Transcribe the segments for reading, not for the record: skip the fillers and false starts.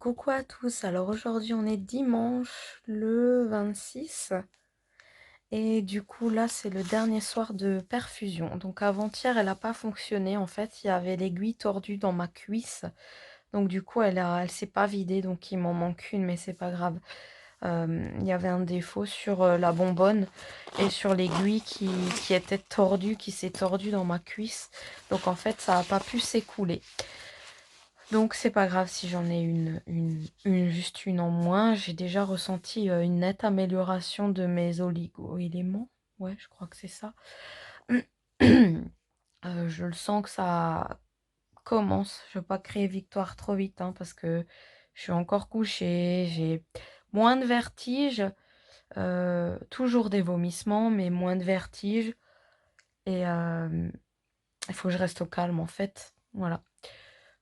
Coucou à tous, alors aujourd'hui on est dimanche le 26 et du coup là c'est le dernier soir de perfusion. Donc avant-hier elle n'a pas fonctionné en fait, il y avait l'aiguille tordue dans ma cuisse. Donc du coup elle s'est pas vidée, donc il m'en manque une mais c'est pas grave. Il y avait un défaut sur la bonbonne et sur l'aiguille qui était tordue, qui s'est tordue dans ma cuisse. Donc en fait ça n'a pas pu s'écouler. Donc c'est pas grave si j'en ai juste une en moins. J'ai déjà ressenti une nette amélioration de mes oligo-éléments. Ouais, je crois que c'est ça. Je le sens que ça commence. Je veux pas créer victoire trop vite hein, parce que je suis encore couchée. J'ai moins de vertige. Toujours des vomissements, mais moins de vertige. Et il faut que je reste au calme en fait. Voilà.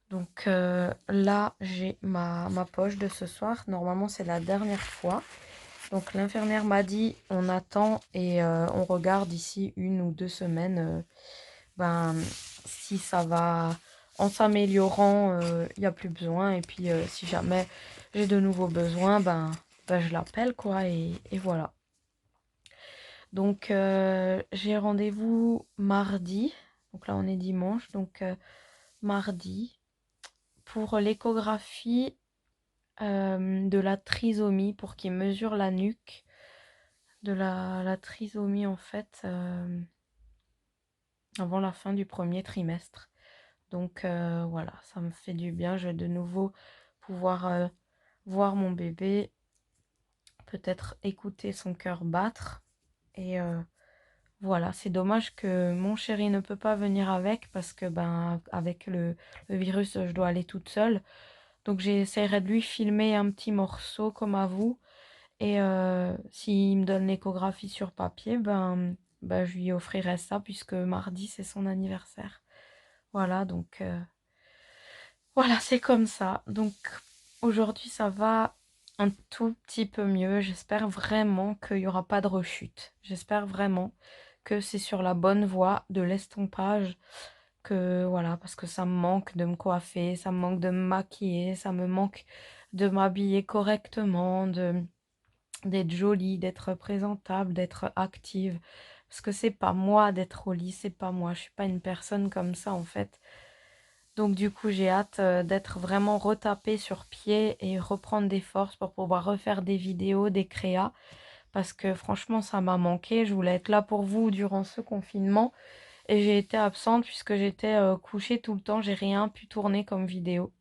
Donc là, j'ai ma poche de ce soir. Normalement, c'est la dernière fois. Donc l'infirmière m'a dit, on attend et on regarde d'ici 1 ou 2 semaines ben, si ça va en s'améliorant, il n'y a plus besoin. Et puis si jamais j'ai de nouveaux besoins, ben je l'appelle quoi. Et voilà. Donc j'ai rendez-vous mardi. Donc là, on est dimanche. Donc mardi pour l'échographie de la trisomie pour qu'il mesure la nuque de la trisomie en fait avant la fin du premier trimestre. Donc voilà, ça me fait du bien. Je vais de nouveau pouvoir voir mon bébé, peut-être écouter son cœur battre. Et voilà, c'est dommage que mon chéri ne peut pas venir avec parce que ben avec le virus, je dois aller toute seule. Donc j'essaierai de lui filmer un petit morceau comme à vous. Et s'il me donne l'échographie sur papier, ben je lui offrirai ça puisque mardi c'est son anniversaire. Voilà, donc voilà, c'est comme ça. Donc aujourd'hui ça va un tout petit peu mieux. J'espère vraiment qu'il n'y aura pas de rechute. J'espère vraiment que c'est sur la bonne voie de l'estompage. Que voilà, parce que ça me manque de me coiffer, ça me manque de me maquiller, ça me manque de m'habiller correctement, d'être jolie, d'être présentable, d'être active. Parce que c'est pas moi d'être au lit, c'est pas moi. Je suis pas une personne comme ça en fait. Donc du coup, j'ai hâte d'être vraiment retapée sur pied et reprendre des forces pour pouvoir refaire des vidéos, des créas. Parce que franchement, ça m'a manqué. Je voulais être là pour vous durant ce confinement. Et j'ai été absente puisque j'étais couchée tout le temps. J'ai rien pu tourner comme vidéo.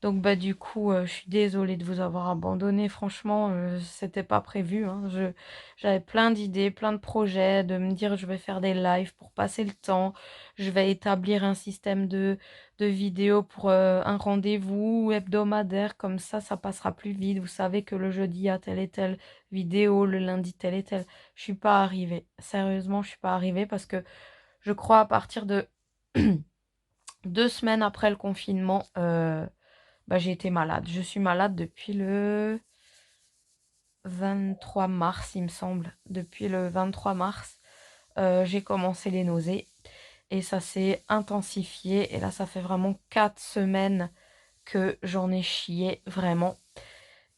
Donc bah du coup, je suis désolée de vous avoir abandonné. Franchement, c'était pas prévu, hein. J'avais plein d'idées, plein de projets, de me dire je vais faire des lives pour passer le temps. Je vais établir un système de vidéos pour un rendez-vous hebdomadaire. Comme ça passera plus vite. Vous savez que le jeudi, il y a telle et telle vidéo, le lundi, telle et telle. Je suis pas arrivée. Sérieusement, je suis pas arrivée parce que je crois à partir de 2 semaines après le confinement, bah, j'ai été malade. Je suis malade depuis le 23 mars, il me semble. Depuis le 23 mars, j'ai commencé les nausées et ça s'est intensifié. Et là, ça fait vraiment 4 semaines que j'en ai chié vraiment.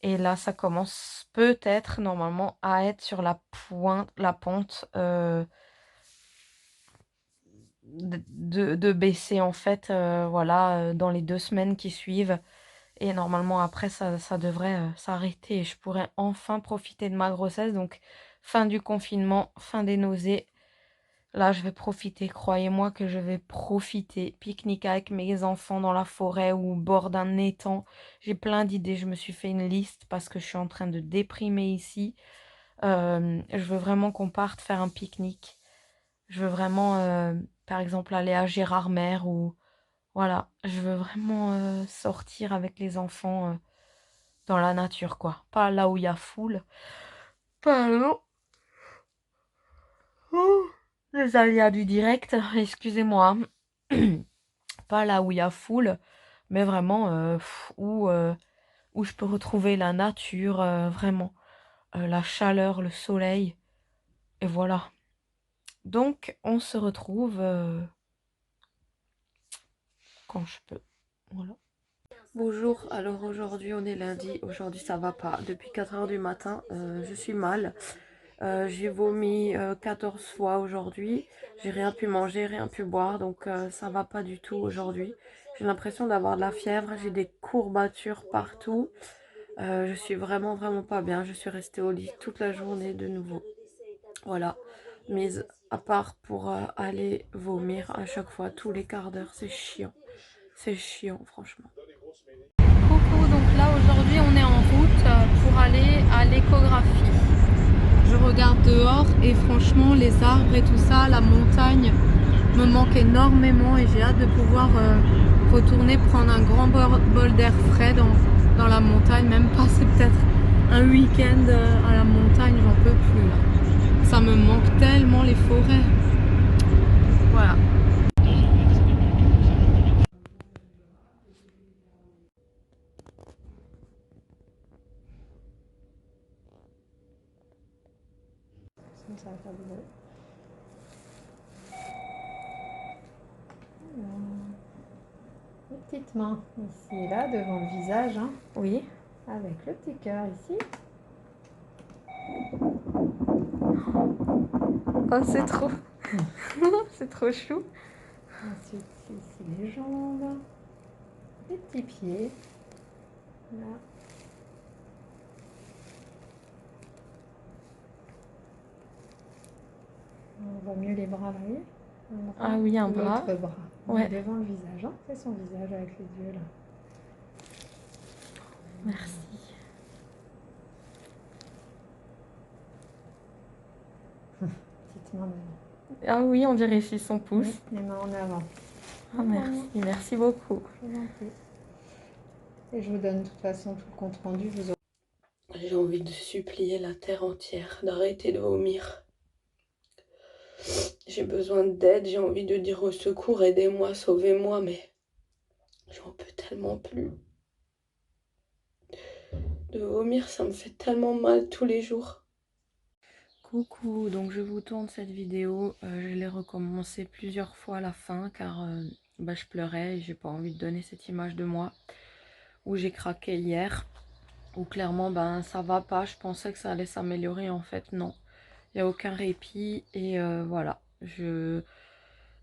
Et là, ça commence peut-être normalement à être sur la pente de baisser en fait, voilà, dans les 2 semaines qui suivent. Et normalement, après, ça devrait s'arrêter et je pourrais enfin profiter de ma grossesse. Donc, fin du confinement, fin des nausées. Là, je vais profiter. Croyez-moi que je vais profiter. Pique-nique avec mes enfants dans la forêt ou au bord d'un étang. J'ai plein d'idées. Je me suis fait une liste parce que je suis en train de déprimer ici. Je veux vraiment qu'on parte faire un pique-nique. Je veux vraiment, par exemple, aller à Gérardmer ou... Voilà, je veux vraiment sortir avec les enfants dans la nature, quoi. Pas là où il y a foule. Pardon. Oh, les aléas du direct, excusez-moi. Pas là où il y a foule, mais vraiment où je peux retrouver la nature, vraiment. La chaleur, le soleil. Et voilà. Donc, on se retrouve quand je peux. Voilà. Bonjour, alors aujourd'hui on est lundi, aujourd'hui ça va pas. Depuis 4 heures du matin, je suis mal. J'ai vomi 14 fois aujourd'hui. J'ai rien pu manger, rien pu boire, donc ça va pas du tout aujourd'hui. J'ai l'impression d'avoir de la fièvre, j'ai des courbatures partout. Je suis vraiment pas bien. Je suis restée au lit toute la journée de nouveau. Voilà, mise à part pour aller vomir à chaque fois, tous les quarts d'heure, c'est chiant. C'est chiant, franchement. Coucou, donc là aujourd'hui on est en route pour aller à l'échographie. Je regarde dehors et franchement les arbres et tout ça, la montagne me manque énormément et j'ai hâte de pouvoir retourner prendre un grand bol d'air frais dans la montagne, même passer peut-être un week-end à la montagne, j'en peux plus là. Ça me manque tellement les forêts. Voilà. Ça va faire du bruit. Les petites mains ici et là devant le visage, hein. Oui. Avec le petit cœur ici. Oh, c'est trop. C'est trop chou. Ensuite, ici les jambes, les petits pieds. Là. On voit mieux les bras, là, oui. Ah oui, un bras. L'autre bras. Ouais. Devant le visage, hein. C'est son visage avec les yeux là. Merci. Petite main de... Ah oui, on dirait ici son pouce. Oui, les mains en avant. Ah merci, merci beaucoup. Je vous en prie. Et je vous donne de toute façon tout le compte rendu. J'ai envie de supplier la terre entière d'arrêter de vomir. J'ai besoin d'aide, j'ai envie de dire au secours, aidez-moi, sauvez-moi, mais j'en peux tellement plus. De vomir, ça me fait tellement mal tous les jours. Coucou, donc je vous tourne cette vidéo. Je l'ai recommencé plusieurs fois à la fin car je pleurais et j'ai pas envie de donner cette image de moi où j'ai craqué hier. Où clairement ça va pas, je pensais que ça allait s'améliorer, en fait non. Il n'y a aucun répit et voilà.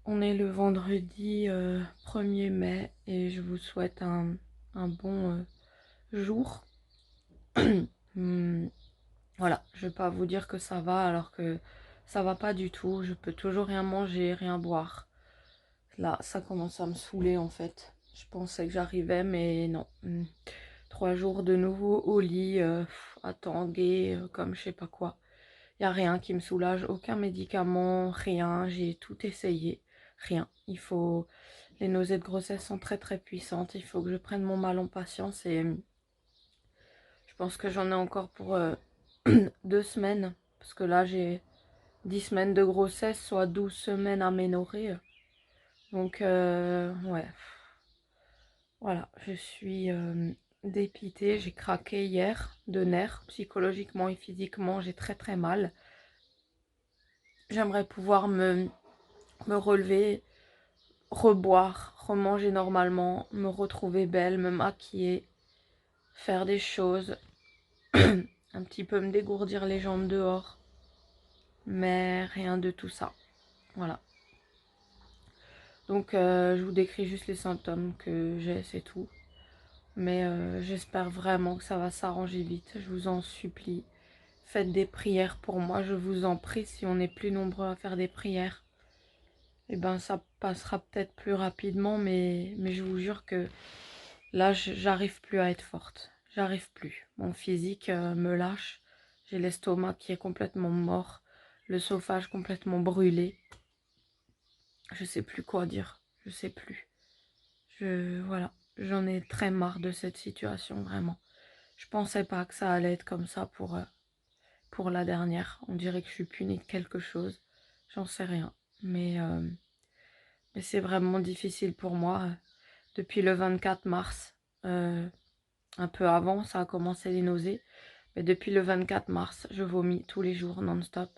On est le vendredi 1er mai et je vous souhaite un bon jour. Voilà, je vais pas vous dire que ça va alors que ça va pas du tout. Je peux toujours rien manger, rien boire. Là, ça commence à me saouler en fait. Je pensais que j'arrivais, mais non. 3 jours de nouveau au lit, à tanguer, comme je sais pas quoi. Il n'y a rien qui me soulage, aucun médicament, rien. J'ai tout essayé, rien. Les nausées de grossesse sont très puissantes. Il faut que je prenne mon mal en patience et je pense que j'en ai encore pour 2 semaines. Parce que là, j'ai 10 semaines de grossesse, soit 12 semaines à m'énorer. Donc, ouais. Voilà, je suis dépitée. J'ai craqué hier de nerfs. Psychologiquement et physiquement, j'ai très mal. J'aimerais pouvoir me relever, reboire, remanger normalement, me retrouver belle, me maquiller, faire des choses, un petit peu me dégourdir les jambes dehors. Mais rien de tout ça. Voilà. Donc je vous décris juste les symptômes que j'ai, c'est tout. Mais j'espère vraiment que ça va s'arranger vite. Je vous en supplie. Faites des prières pour moi, je vous en prie. Si on est plus nombreux à faire des prières, eh ben ça passera peut-être plus rapidement. Mais je vous jure que là, j'arrive plus à être forte. J'arrive plus. Mon physique me lâche. J'ai l'estomac qui est complètement mort. Le sophage complètement brûlé. Je sais plus quoi dire. Je sais plus. Voilà. J'en ai très marre de cette situation, vraiment. Je pensais pas que ça allait être comme ça pour la dernière. On dirait que je suis punie de quelque chose. J'en sais rien. Mais c'est vraiment difficile pour moi. Depuis le 24 mars, un peu avant, ça a commencé les nausées. Mais depuis le 24 mars, je vomis tous les jours non-stop,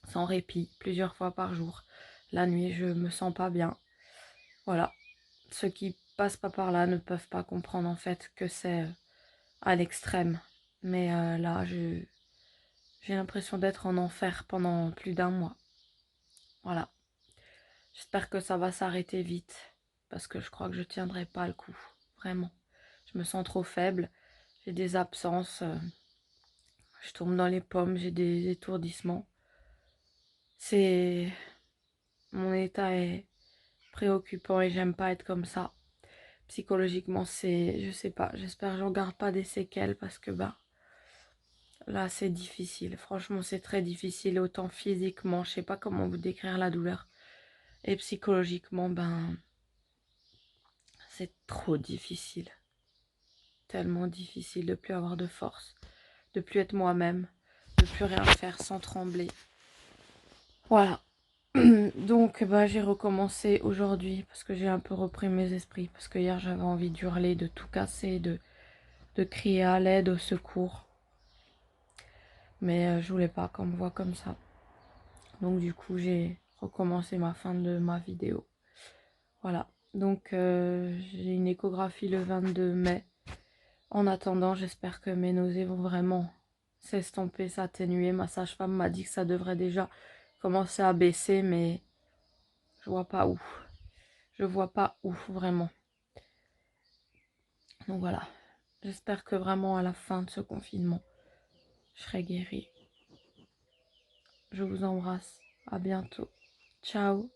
sans répit, plusieurs fois par jour. La nuit, je me sens pas bien. Voilà. Ce qui passent pas par là ne peuvent pas comprendre en fait que c'est à l'extrême. Mais là, j'ai l'impression d'être en enfer pendant plus d'un mois. Voilà. J'espère que ça va s'arrêter vite parce que je crois que je tiendrai pas le coup. Vraiment. Je me sens trop faible. J'ai des absences. Je tombe dans les pommes. J'ai des étourdissements. C'est... Mon état est préoccupant et j'aime pas être comme ça. Psychologiquement, c'est... Je sais pas. J'espère que j'en garde pas des séquelles parce que bah... Là, c'est difficile. Franchement, c'est très difficile. Autant physiquement, je sais pas comment vous décrire la douleur. Et psychologiquement, ben... C'est trop difficile. Tellement difficile de plus avoir de force. De plus être moi-même. De plus rien faire sans trembler. Voilà. Donc, bah, j'ai recommencé aujourd'hui parce que j'ai un peu repris mes esprits. Parce que hier, j'avais envie d'hurler, de tout casser, de crier à l'aide, au secours. Mais je voulais pas qu'on me voit comme ça. Donc, du coup, j'ai recommencé ma fin de ma vidéo. Voilà. Donc, j'ai une échographie le 22 mai. En attendant, j'espère que mes nausées vont vraiment s'estomper, s'atténuer. Ma sage-femme m'a dit que ça devrait déjà commencer à baisser, mais je vois pas où. Je vois pas où, vraiment. Donc voilà. J'espère que vraiment à la fin de ce confinement, je serai guérie. Je vous embrasse. À bientôt. Ciao.